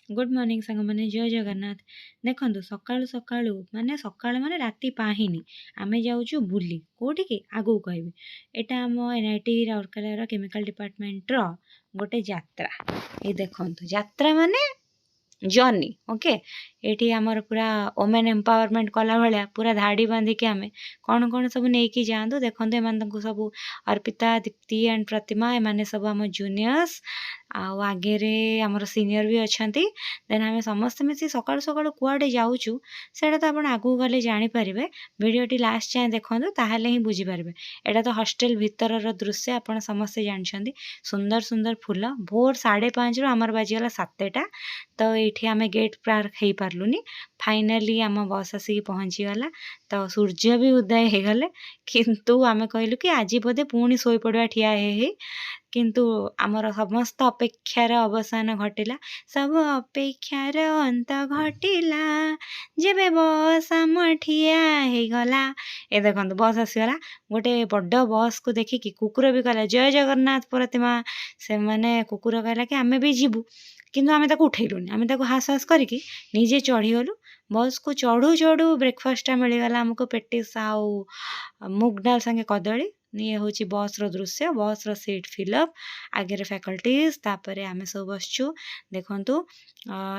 Good morning सांग मैंने जय जगन्नाथ। देखो सकाळु सकाळु माने सकाळ माने राति पाहिनी आमे जाऊछु बुली कोठी की आगु कहबी एटा हम एनआईटी राउरकेला केमिकल डिपार्टमेंट रो गोटे यात्रा। ये देखंतु यात्रा माने जर्नी ओके। एठी हमर पूरा वोमेन एम्पावरमेंट कला भलिया पूरा धाड़ी बांधी के आमे कौन कौन सब नेकी जांदु। देखंतु एमान तंकु सब अर्पिता दीप्ति एंड प्रतिमा एमाने सब हम जूनियर्स आउ आगे रे हमर सीनियर भी अछंती। देन आमे समस्त मिसी सकाळ सकाळ कुआडे जाउछु सेटा तो आपण आगु गले जानि परिबे। वीडियोटी लास्ट जाए देखंतु ताहाले ही बुझी परिबे। एटा तो हॉस्टल भीतरर दृश्य आपण समस्त जानछंती। सुंदर सुंदर फूल भोर 5:30 रो हमर बाजिगला 7टा। तो ये आम गेट पार हो पार्लुनी फाइनाली आम बस आसिक पहुँची गला। तो सूर्य भी उदय हो गले किंतु आम कहलु कि आज बोधे पुणी शोई पड़ा ठिया किंतु आमर समस्त अपेक्षार अवसान घटिला। सब अपेक्षार अंत घटिला जेबे बस आम ठिया हो गला। ए देखो बस आसीगला गोटे बड़ बस को देखिकी कुकुर भी कहला जय जगन्नाथ प्रतिमा। से माने कुकुर कहला कि आमे भी जीवु किंतु आमे ताको उठेलुनी आमे ताको हास हास करके निजे चढ़ीगलु। बस को चढ़ू चढ़ू ब्रेकफास्ट मिलगला आमको पेटिस आउ मुग डाल संगे कदली। ये हूँ बस रो दृश्य बस रो सीट फिलअप आगे फैकल्टीज तापर आम सब बसचु। देखंतु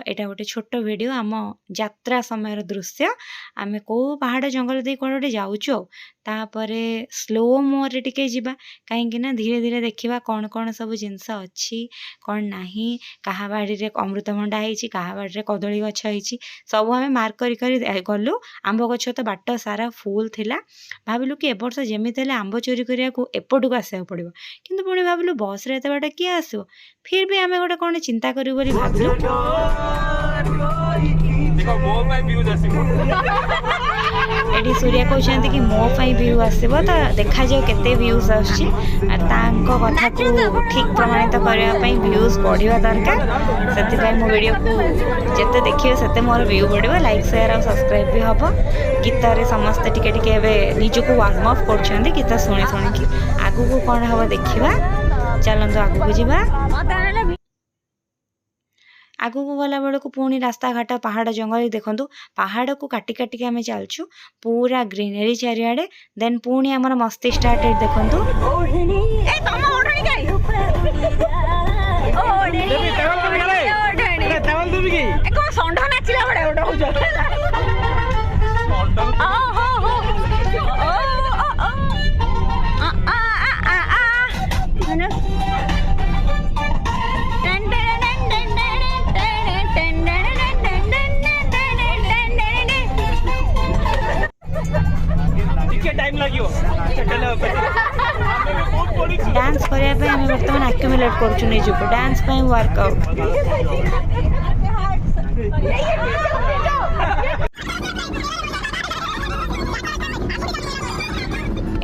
एटा गोटे छोट वीडियो आम यात्रा समय दृश्य। आम को पहाड़ जंगल दे कौन गोटे जाऊँ तापरे स्लो मोरे टिके जिबा कहीं ना धीरे धीरे देखा कौन कौन सब जिनस अच्छी कौन नाही। कहा बाड़ी रे अमृतभंडा होइछि कहा बाड़ी रे कदली गछ होइछि सब आम मार्क करी गलु। आंब गछ तो बाट सारा फुल थिला। भाविलु कि एबर्ष जेमिति हेले आंब चोरी करिया को एपटू आसिया पड़िबो किंतु पुणी भाविलु बस रे एते बाटे किए आसिबो। फिर भी आमे गोटे कोन चिंता करियो बोली भाबिलु। देखो मो पाई व्यूज आसिबो एडी सूर्या कहते कि मो पाई व्यू आसिबो तो देखा जाओ केते व्यूज आछि। तांको कथा को ठीक प्रमाणित करबा पई व्यूज बढ़िया दरकार। सेति पई मो वीडियो को जते देखियो सेते मोर व्यू बढ़िबो। लाइक शेयर और सब्सक्राइब भी हबो। गीत रे समस्त टिके टिके एबे निजको वार्म अप करछन्ती गीत सुनी सुनी कि आगु को कोन हबो देखिबा। चलंतु आगु को जिबा। आगु को गला बेल को पुणी रास्ता घाट पहाड़ जंगल देखंतु पहाड़ को काटी काटी आम चलछु पूरा ग्रीनरी चारिआडे। देन पुणी आमर मस्ती स्टार्ट देखंतु। डांस करने बर्तमान आक्युमुलेट करूँ निज डांस वर्कआउट।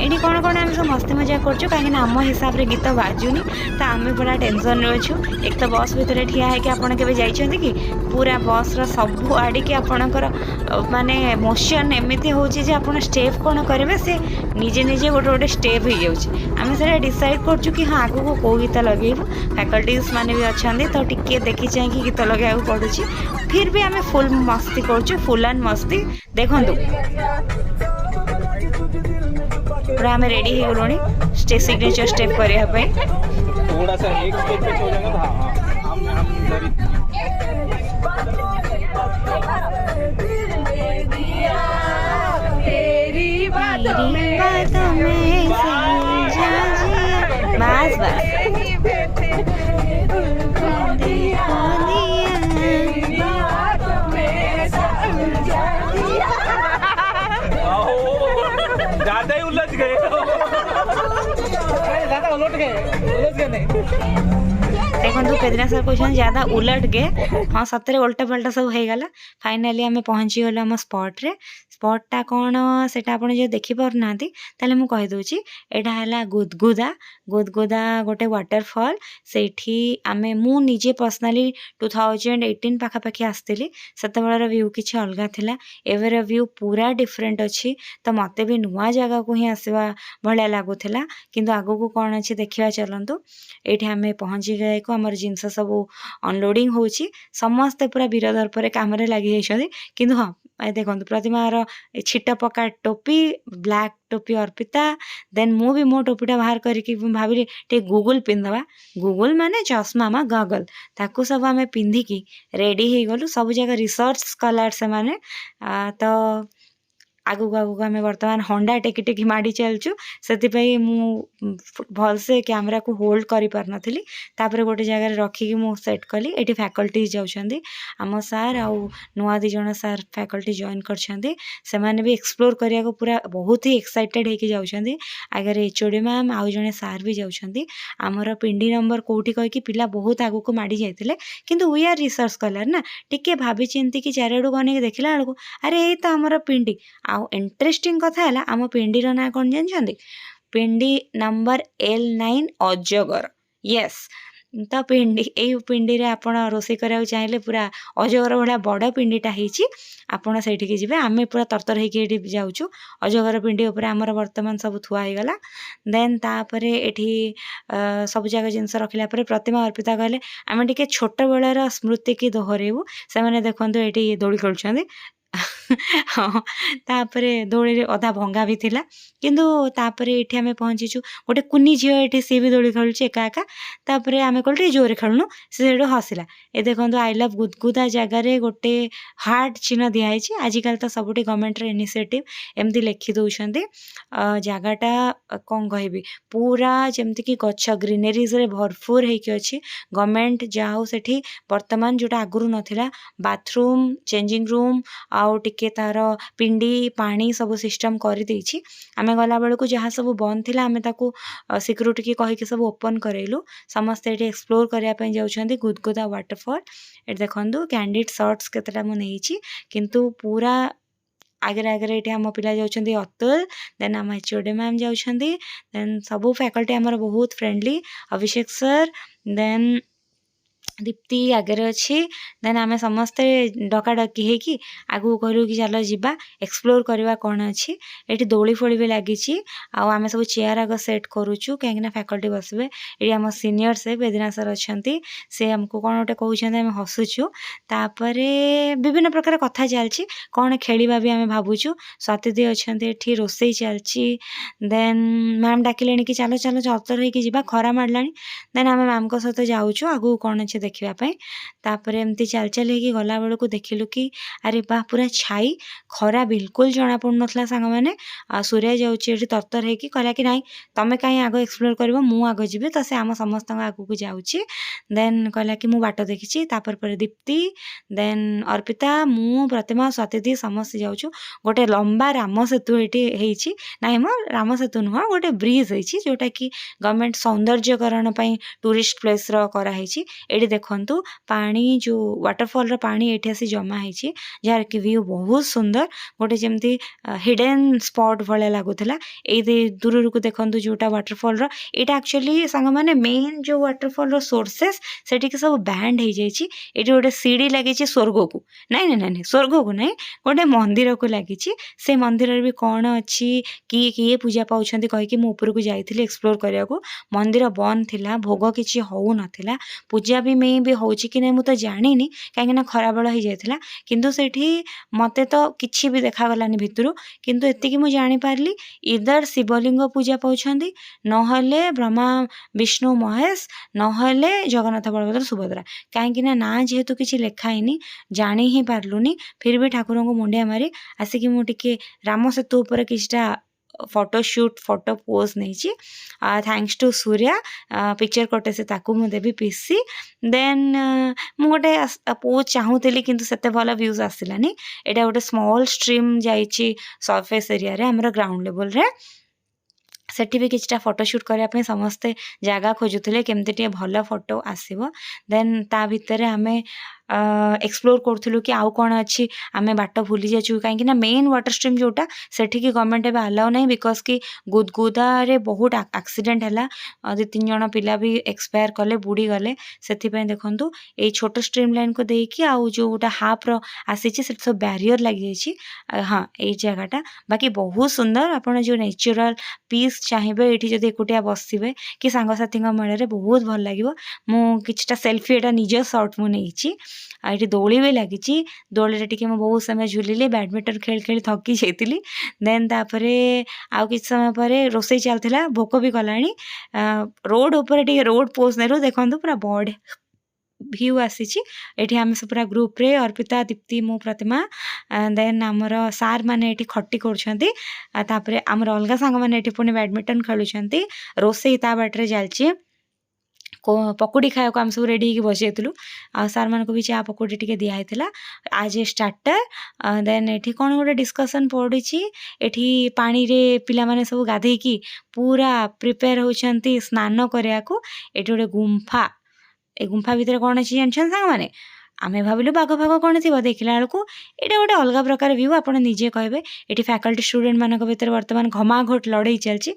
एटी कौन कौन आम सब मस्ती मजा करछु कहीं आम हिसाब रे गीत बाजुनी तो आम पूरा टेंशन रे अच्छु। एक तो बस भितर ठिया है कि आपन केबे जाइछन्ती कि पूरा बस रो सब आड़ी कि आपनकर माने मोशन एमिति होची जे आपन स्टेप कोन करबे से निजे निजे गोटे गोटे स्टेप हो जाउची। आम से डिसाइड करछु कि हाँ आगु को को गीत लगेबु। फैकल्टीज माने भी अच्छे तो टिके देखी चाहिए कि गीत लगे पड़ुची। फिर भी आम फुल मस्ती करछु फुल एंड मस्ती। देखंतु पूरा आम रेडी हो गलुनी सिग्नेचर स्टेप करने थोड़ा सा एक स्टेप पे हो जाएगा। हाँ तेरी बातों में बस बस ज्यादा ही उलझ गए ज्यादा उलट गए नहीं। देखो पेदना सर कहते ज्यादा उलट गए। हाँ सतरे उल्टा पल्टा सब हो गला। फाइनाली आम पहुँची गलु आम स्पॉट ସ୍ପଟ୍ଟା କ'ଣ ସେଇଟା ଆପଣ ଯଦି ଦେଖିପାରୁନାହାନ୍ତି ତାହେଲେ ମୁଁ କହିଦେଉଛି। ଏଇଟା ହେଲା ଗୁଦଗୁଦା। ଗୁଦଗୁଦା ଗୋଟେ ୱାଟରଫଲ୍। ସେଇଠି ମୁଁ ନିଜେ ପର୍ସନାଲି 2018 ପାଖାପାଖି ଆସିଥିଲି। ସେତେବେଳର ଭ୍ୟୁ କିଛି ଅଲଗା ଥିଲା, ଏବେର ଭ୍ୟୁ ପୁରା ଡିଫରେଣ୍ଟ ଅଛି। ତ ମୋତେ ବି ନୂଆ ଜାଗାକୁ ହିଁ ଆସିବା ଭଳିଆ ଲାଗୁଥିଲା। କିନ୍ତୁ ଆଗକୁ କ'ଣ ଅଛି ଦେଖିବା ଚାଲନ୍ତୁ। ଏଇଠି ଆମେ ପହଞ୍ଚି ଯାଇକୁ ଆମର ଜିନିଷ ସବୁ ଅନଲୋଡ଼ିଂ ହେଉଛି। ସମସ୍ତେ ପୁରା ବୀର ଦର୍ପରେ କାମରେ ଲାଗିଯାଇଛନ୍ତି। କିନ୍ତୁ ହଁ, ଦେଖନ୍ତୁ ପ୍ରତିମାର ଛିଟ ପକା ଟୋପି, ବ୍ଲାକ୍ ଟୋପି ଅର୍ପିତା। ଦେନ୍ ମୁଁ ବି ମୋ ଟୋପିଟା ବାହାର କରିକି ଭାବିଲି ଟିକେ ଗୁଗୁଲ ପିନ୍ଧିଦେବା। ଗୁଗୁଲ ମାନେ ଚଷମା ମା, ଗଗଲ। ତାକୁ ସବୁ ଆମେ ପିନ୍ଧିକି ରେଡ଼ି ହେଇଗଲୁ। ସବୁ ଜାଗା ରିସର୍ଚ୍ଚ କଲାର ସେମାନେ। ତ ଆଗକୁ ଆମେ ବର୍ତ୍ତମାନ ହଣ୍ଡା ଟେକି ଟେକି ମାଡ଼ି ଚାଲିଛୁ। ସେଥିପାଇଁ ମୁଁ ଭଲସେ କ୍ୟାମେରାକୁ ହୋଲ୍ଡ କରିପାରୁନଥିଲି। ତାପରେ ଗୋଟେ ଜାଗାରେ ରଖିକି ମୁଁ ସେଟ୍ କଲି। ଏଠି ଫ୍ୟାକଲ୍ଟିଜ୍ ଯାଉଛନ୍ତି, ଆମ ସାର୍ ଆଉ ନୂଆ 2 ଜଣ ସାର୍ ଫ୍ୟାକଲ୍ଟି ଜଏନ୍ କରିଛନ୍ତି। ସେମାନେ ବି ଏକ୍ସପ୍ଲୋର କରିବାକୁ ପୁରା ବହୁତ ହି ଏକ୍ସାଇଟେଡ଼ ହେଇକି ଯାଉଛନ୍ତି। ଆଗରେ HOD ମ୍ୟାମ୍ ଆଉ ଜଣେ ସାର୍ ବି ଯାଉଛନ୍ତି। ଆମର ପିଣ୍ଡି ନମ୍ବର କେଉଁଠି କହିକି ପିଲା ବହୁତ ଆଗକୁ ମାଡ଼ି ଯାଇଥିଲେ। କିନ୍ତୁ ୱି ଆର୍ ରିସର୍ଚ୍ଚ କଲର ନା, ଟିକେ ଭାବି ଚିନ୍ତିକି ଚାରିଆଡ଼କୁ ଅନେଇକି ଦେଖିଲା ବେଳକୁ ଆରେ ଏଇ ତ ଆମର ପିଣ୍ଡି। ଆଉ ଇଣ୍ଟରେଷ୍ଟିଂ କଥା ହେଲା, ଆମ ପିଣ୍ଡିର ନାଁ କ'ଣ ଜାଣିଛନ୍ତି? ପିଣ୍ଡି ନମ୍ବର L9 ଅଜଗର। ୟେସ୍। ତ ଏଇ ପିଣ୍ଡିରେ ଆପଣ ରୋଷେଇ କରିବାକୁ ଚାହିଁଲେ ପୁରା ଅଜଗର ଭଳିଆ ବଡ଼ ପିଣ୍ଡିଟା ହେଇଛି। ଆପଣ ସେଇଠିକି ଯିବେ। ଆମେ ପୁରା ତରତର ହେଇକି ଏଇଠି ଯାଉଛୁ। ଅଜଗର ପିଣ୍ଡି ଉପରେ ଆମର ବର୍ତ୍ତମାନ ସବୁ ଥୁଆ ହେଇଗଲା। ଦେନ୍ ତାପରେ ଏଠି ସବୁ ଜାଗା ଜିନିଷ ରଖିଲା ପରେ ପ୍ରତିମା ଅର୍ପିତା କହିଲେ ଆମେ ଟିକେ ଛୋଟବେଳର ସ୍ମୃତିକି ଦୋହରେଇବୁ। ସେମାନେ ଦେଖନ୍ତୁ ଏଠି ଦୋଳି ଖେଳୁଛନ୍ତି। ହଁ, ତାପରେ ଦୋଳିରେ ଅଧା ଭଙ୍ଗା ବି ଥିଲା। କିନ୍ତୁ ତାପରେ ଏଠି ଆମେ ପହଞ୍ଚିଛୁ। ଗୋଟେ କୁନି ଝିଅ ଏଠି ସିଏ ବି ଦୋଳି ଖେଳୁଛି ଏକା ଏକା। ତାପରେ ଆମେ କହିଲୁ ଟିକେ ଜୋରରେ ଖେଳୁନୁ, ସେ ସେଇଠୁ ହସିଲା। ଏ ଦେଖନ୍ତୁ ଆଇ ଲଭ୍ ଗୁଦଗୁଦା ଜାଗାରେ ଗୋଟେ ହାର୍ଟ ଚିହ୍ନ ଦିଆହେଇଛି। ଆଜିକାଲି ତ ସବୁଠି ଗଭର୍ଣ୍ଣମେଣ୍ଟର ଇନିସିଏଟିଭ୍ ଏମିତି ଲେଖି ଦେଉଛନ୍ତି। ଜାଗାଟା କ'ଣ କହିବି, ପୁରା ଯେମିତିକି ଗଛ ଗ୍ରିନେରିଜରେ ଭରପୁର ହେଇକି ଅଛି। ଗଭର୍ଣ୍ଣମେଣ୍ଟ ଯାହା ହଉ ସେଠି ବର୍ତ୍ତମାନ ଯେଉଁଟା ଆଗରୁ ନଥିଲା, ବାଥରୁମ୍, ଚେଞ୍ଜିଂ ରୁମ୍ ଆଉ ଟିକେ ତା'ର ପିଣ୍ଡି ପାଣି ସବୁ ସିଷ୍ଟମ୍ କରିଦେଇଛି। ଆମେ ଗଲାବେଳକୁ ଯାହା ସବୁ ବନ୍ଦ ଥିଲା ଆମେ ତାକୁ ସିକ୍ୟୁରିଟିକି କହିକି ସବୁ ଓପନ୍ କରେଇଲୁ। ସମସ୍ତେ ଏଠି ଏକ୍ସପ୍ଲୋର କରିବା ପାଇଁ ଯାଉଛନ୍ତି ଗୁଦଗୁଦା ୱାଟରଫଲ୍। ଏଠି ଦେଖନ୍ତୁ କ୍ୟାଣ୍ଡିଡ୍ ସଟ୍ସ କେତେଟା ମୁଁ ନେଇଛି। କିନ୍ତୁ ପୁରା ଆଗରେ ଏଠି ଆମ ପିଲା ଯାଉଛନ୍ତି ଅତୁଲ, ଦେନ୍ ଆମ HOD ମ୍ୟାମ୍ ଯାଉଛନ୍ତି, ଦେନ୍ ସବୁ ଫ୍ୟାକଲ୍ଟି ଆମର ବହୁତ ଫ୍ରେଣ୍ଡଲି। ଅଭିଷେକ ସାର୍, ଦେନ୍ ଦୀପ୍ତି ଆଗରେ ଅଛି। ଦେନ୍ ଆମେ ସମସ୍ତେ ଡକାଡକି ହେଇକି ଆଗକୁ କହିଲୁ କି ଚାଲ ଯିବା ଏକ୍ସପ୍ଲୋର କରିବା କ'ଣ ଅଛି। ଏଠି ଦୋଳି ଫୋଳି ବି ଲାଗିଛି। ଆଉ ଆମେ ସବୁ ଚେୟାର ଆଗ ସେଟ୍ କରୁଛୁ କାହିଁକିନା ଫ୍ୟାକଲ୍ଟି ବସିବେ। ଏଠି ଆମ ସିନିୟର ସେ ବେଦିନା ସାର୍ ଅଛନ୍ତି। ସେ ଆମକୁ କ'ଣ ଗୋଟେ କହୁଛନ୍ତି, ଆମେ ହସୁଛୁ। ତାପରେ ବିଭିନ୍ନ ପ୍ରକାର କଥା ଚାଲିଛି, କ'ଣ ଖେଳିବା ବି ଆମେ ଭାବୁଛୁ। ସ୍ୱାତିଦି ଅଛନ୍ତି ଏଠି, ରୋଷେଇ ଚାଲିଛି। ଦେନ୍ ମ୍ୟାମ୍ ଡାକିଲେଣି କି ଚାଲ ଚାଲ ତରତର ହେଇକି ଯିବା, ଖରା ମାଡ଼ିଲାଣି। ଦେନ୍ ଆମେ ମ୍ୟାମ୍ଙ୍କ ସହିତ ଯାଉଛୁ ଆଗକୁ କ'ଣ ଅଛି ଦେଖିବା ପାଇଁ। ତାପରେ ଏମିତି ଚାଲି ଚାଲି ହେଇକି ଗଲାବେଳକୁ ଦେଖିଲୁ କି ଆରେ ବା ପୁରା ଛାଇ, ଖରା ବିଲକୁଲ ଜଣାପଡ଼ୁନଥିଲା ସାଙ୍ଗମାନେ। ସୂର୍ୟା ଯାଉଛି ଏଠି ତରତର ହେଇକି, କହିଲା କି ନାଇଁ ତମେ କାହିଁ ଆଗ ଏକ୍ସପ୍ଲୋର କରିବ, ମୁଁ ଆଗ ଯିବି। ତ ସେ ଆମ ସମସ୍ତଙ୍କ ଆଗକୁ ଯାଉଛି। ଦେନ୍ କହିଲା କି ମୁଁ ବାଟ ଦେଖିଛି। ତାପରେ ଦୀପ୍ତି, ଦେନ୍ ଅର୍ପିତା, ମୁଁ, ପ୍ରତିମା, ସ୍ୱାତିଦି ସମସ୍ତେ ଯାଉଛୁ। ଗୋଟେ ଲମ୍ବା ରାମ ସେତୁ ଏଠି ହେଇଛି। ନାଇଁ ମ ରାମ ସେତୁ ନୁହଁ, ଗୋଟେ ବ୍ରିଜ୍ ହେଇଛି ଯେଉଁଟାକି ଗଭର୍ଣ୍ଣମେଣ୍ଟ ସୌନ୍ଦର୍ଯ୍ୟକରଣ ପାଇଁ ଟୁରିଷ୍ଟ ପ୍ଲେସ୍ର କରାହେଇଛି। ଏଠି ଦେଖନ୍ତୁ ପାଣି, ଯେଉଁ ୱାଟରଫଲ୍ର ପାଣି ଏଠି ଆସି ଜମା ହେଇଛି, ଯାହାର କି ଭ୍ୟୁ ବହୁତ ସୁନ୍ଦର। ଗୋଟେ ଯେମିତି ହିଡେନ୍ ସ୍ପଟ୍ ଭଳିଆ ଲାଗୁଥିଲା। ଏଇ ଦୂରକୁ ଦେଖନ୍ତୁ ଯେଉଁଟା ୱାଟରଫଲ୍ର, ଏଇଟା ଆକ୍ଚୁଆଲି ସାଙ୍ଗମାନେ ମେନ୍ ଯେଉଁ ୱାଟରଫଲ୍ର ସୋର୍ସେସ୍ ସେଠିକି ସବୁ ବ୍ୟାଣ୍ଡ ହେଇଯାଇଛି। ଏଠି ଗୋଟେ ସିଡ଼ି ଲାଗିଛି ସ୍ୱର୍ଗକୁ। ନାଇଁ ସ୍ୱର୍ଗକୁ ନାହିଁ, ଗୋଟେ ମନ୍ଦିରକୁ ଲାଗିଛି। ସେ ମନ୍ଦିରରେ ବି କ'ଣ ଅଛି, କିଏ ପୂଜା ପାଉଛନ୍ତି କହିକି ମୁଁ ଉପରକୁ ଯାଇଥିଲି ଏକ୍ସପ୍ଲୋର କରିବାକୁ। ମନ୍ଦିର ବନ୍ଦ ଥିଲା, ଭୋଗ କିଛି ହେଉନଥିଲା। ପୂଜା ବି ହେଉଛି କି ନାହିଁ ମୁଁ ତ ଜାଣିନି କାହିଁକିନା ଖରାବେଳ ହେଇଯାଇଥିଲା। କିନ୍ତୁ ସେଠି ମୋତେ ତ କିଛି ବି ଦେଖାଗଲାନି ଭିତରୁ। କିନ୍ତୁ ଏତିକି ମୁଁ ଜାଣିପାରିଲି ଇଦର ଶିବଲିଙ୍ଗ ପୂଜା ପାଉଛନ୍ତି, ନହେଲେ ବ୍ରହ୍ମା ବିଷ୍ଣୁ ମହେଶ, ନହେଲେ ଜଗନ୍ନାଥ ବଳଭଦ୍ର ସୁଭଦ୍ରା। କାହିଁକିନା ନାଁ ଯେହେତୁ କିଛି ଲେଖା ହେଇନି ଜାଣି ହିଁ ପାରିଲୁନି। ଫିର୍ ବି ଠାକୁରଙ୍କୁ ମୁଣ୍ଡିଆ ମାରି ଆସିକି ମୁଁ ଟିକେ ରାମ ସେତୁ ଉପରେ କିଛିଟା ଫଟୋ ପୋଜ୍ ନେଇଛି। ଥ୍ୟାଙ୍କସ୍ ଟୁ ସୂର୍ୟା, ପିକ୍ଚର କଟେ ସେ ତାକୁ ମୁଁ ଦେବି ପିସି। ଦେନ୍ ମୁଁ ଗୋଟେ ପୋଜ୍ ଚାହୁଁଥିଲି କିନ୍ତୁ ସେତେ ଭଲ ଭ୍ୟୁଜ୍ ଆସିଲାନି। ଏଇଟା ଗୋଟେ ସ୍ମଲ୍ ଷ୍ଟ୍ରିମ୍ ଯାଇଛି ସରଫେସ୍ ଏରିଆରେ ଆମର ଗ୍ରାଉଣ୍ଡ ଲେଭଲ୍ରେ। सेठी भी किछटा फोटोशूट करने समस्ते जगह खोजुले केमती टे भल फोटो आसो देन ता भितर आमे एक्सप्लोर करूँ कि आउ कौन अच्छी आम बाट भूली जाचु कहीं मेन वाटर स्ट्रीम जोटा सेठी गवर्नमेंट एवं आलाउ ना बिकज कि गुदगुदारे बहुत एक्सीडेंट है 2-3 जन पिला भी एक्सपायर कले बुड़ी गले से देखु ये छोट स्ट्रीम लाइन को देकी आउ जो गोटा हाफ रो आसी सब बैरियर लगी जाइए हाँ ये जगहटा बाकी बहुत सुंदर आपड़ जो नेचुरल पीस चाहिए ये जब एकुटिया बसवे कि सांगसाथी मेल बहुत भल लगे मुझा सेल्फी एटा निज सर्ट मुझे ये दोली भी लगी दोली टे मुझे बहुत समय झुलिली बैडमिंटन खेल खेल थकी जाइली देन तापर आउ कि समय पर रोसे चलता भोक भी कलानी रोड उपर रोड पोस्ट नेलु देखु पूरा बड़ भ्यू आसी एठी आम सब पूरा ग्रुप रे अर्पिता दीप्ति मु प्रतिमा देन आमर सार माने एठी खट्टी कर आमर अलग सांग मैंने पुणी बैडमिंटन खेलुंट रोसे ता बाटे चलची पकुड़ी खाया आम सब रेडी बस जाइलु सार मान को भी चा पकुड़ी टी दिखाई आज स्टार्टर देन एठी कौन गोटे डिस्कसन पड़ी एठी पानी रे पिला माने सब गाधेकी पूरा प्रिपेयर होती स्नान करने को एठी गोटे गुंफा ए गुंफा भितर कौन अच्छी जानछन सांग माने आमे भाविलु बाघ फाग कौन थी देखला बेलू ये गोटे अलग प्रकार व्यू आप निजे कहे ये फैकल्टी स्टूडेंट मान भर बर्तमान घमाघोट लड़ाई चलती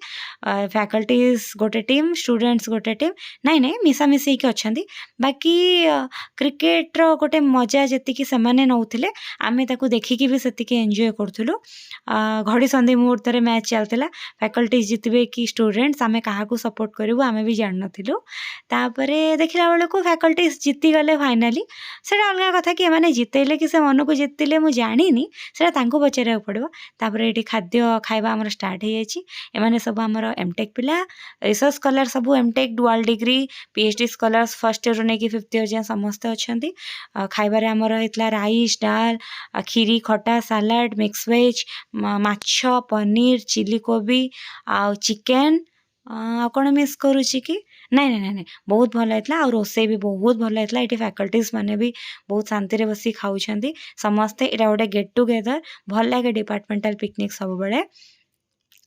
फैकल्टीज गोटे टीम स्टूडेंट्स गोटे टीम नाई नाई मिसामिशी अच्छा बाकी क्रिकेट रो गोटे मजा जी से नौले आम देखिकी भी से एंजॉय करूँ घड़ी संधि मुहूर्त मैच चलता फैकल्टीज जितबे कि स्टूडेंट्स आम क्या सपोर्ट करूँ आम भी जान नु देखला बेलू फैकल्टीज जीती गले फाइनाली से अलग कथा कि एमाने जितेले कि से मन को जितले मुझे जानी से पचार पड़ो तापर ये खाद्य खाଇବା आमर स्टार्ट हो जाए सब आमर एमटेक पिला रिसर्च स्कॉलर सब MTech dual degree PhD scholars first year नहीं कि 5th ईयर जाए समस्ते अच्छा खाइबार आमर होता राइस डाल खीरी खटा सालाड मिक्स वेज माछ पनीर चिली कोबी आ चिकेन कौन मिस करुच्ची कि नाई नाई नाई बहुत भल होता आ रोसे भी बहुत भल होता ये फैकल्टीज मैंने भी बहुत शांति बसी खाऊँ समस्ते यहाँ गोटे गेट टुगेदर भल लगे डिपार्टमेंटाल पिकनिक सब बेले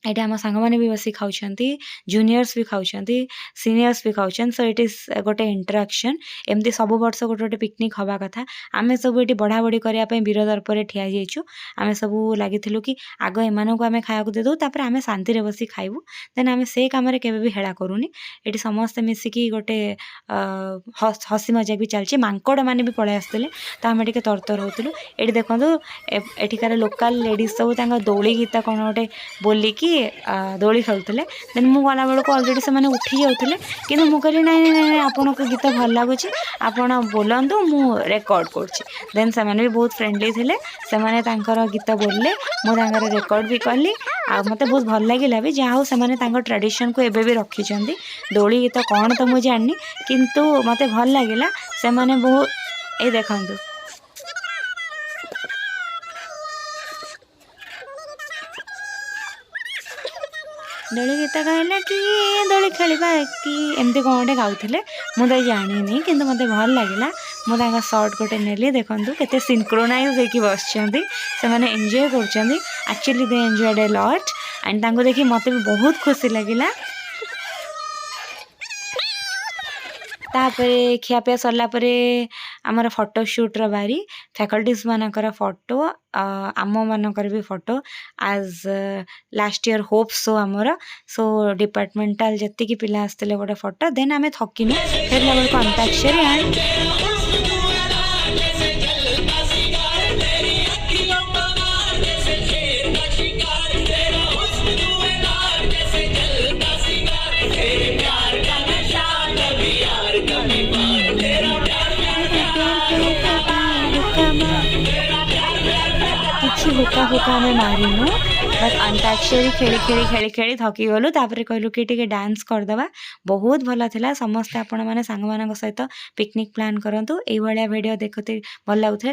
ये आम सांग मैंने भी बसी खाऊँ जूनियर्स भी खाऊँ सीनियर्स भी खाऊँ सो इट इज गोटे इंटराक्शन एमती सब वर्ष गोटे गोटे पिकनिक हवा कथा आम सब ये बढ़ा बढ़ी करने वीर दर्पर ठिया जाइचु आम सब लगी कि आग एम आम खाया देदू तापर आम शांति बसी खाइबू देन आम से कम भी हेला करूनी ये समस्ते मिसिकी गोटे हसी मजाक भी चलती मांकड़ मैंने भी पलि आसते तो आम टे तरतर होलु ये देखो एठिकार लोकल लेडीज सब दौड़ी गीत कौन गोटे बोलिकी दोली खेलुले देन मु गला बेलू अलरेडी से उठी जाते कि मुझे नाई नाई आपन को गीत भल लगुच आपड़ बोलतु मु रेकर्ड कर से भी बहुत फ्रेंडली थे से गीत बोलले मुझे रेकर्ड भी कली आ मत बहुत भल लगे भी जहाँ से ट्रेडिशन को एबे भी रखी दोली गीत कौन तो मुझे जानी किंतु मत भल लगे से बहुत ये देखु दोली गीत कहला कि दोली खेलवा कि एमती कौन गोटे गाँव मुझे जानी कि मत भल लगे मुझे सर्ट गोटे नेली देखूँ केते सिंक्रोनाइज होकर बस से एंजॉय कर actually they enjoyed a lot and तांको देखी मत भी बहुत खुशी लगिला तापर खियापिया सरला आमर फोटोशूट बारी फैकल्टीज मानकर फोटो आम मानकर भी फोटो आज लास्ट ईयर होप सो आमर सो डिपार्टमेंटाल जी पिला आसते गोटे फोटो देन आम थकिनु फेरला बेलू अंताक्षरी एंड किसी हुका हुका आम मारिनु बट अंताक्षरी खेली खेली खेली खेली थकी गलु तापर कहलु कि टिके डांस करदवा बहुत भल था समस्ते आपण मैंने सांग मान सहित पिकनिक प्लान करंतु एई भलिया वीडियो देखते भल लगुथे।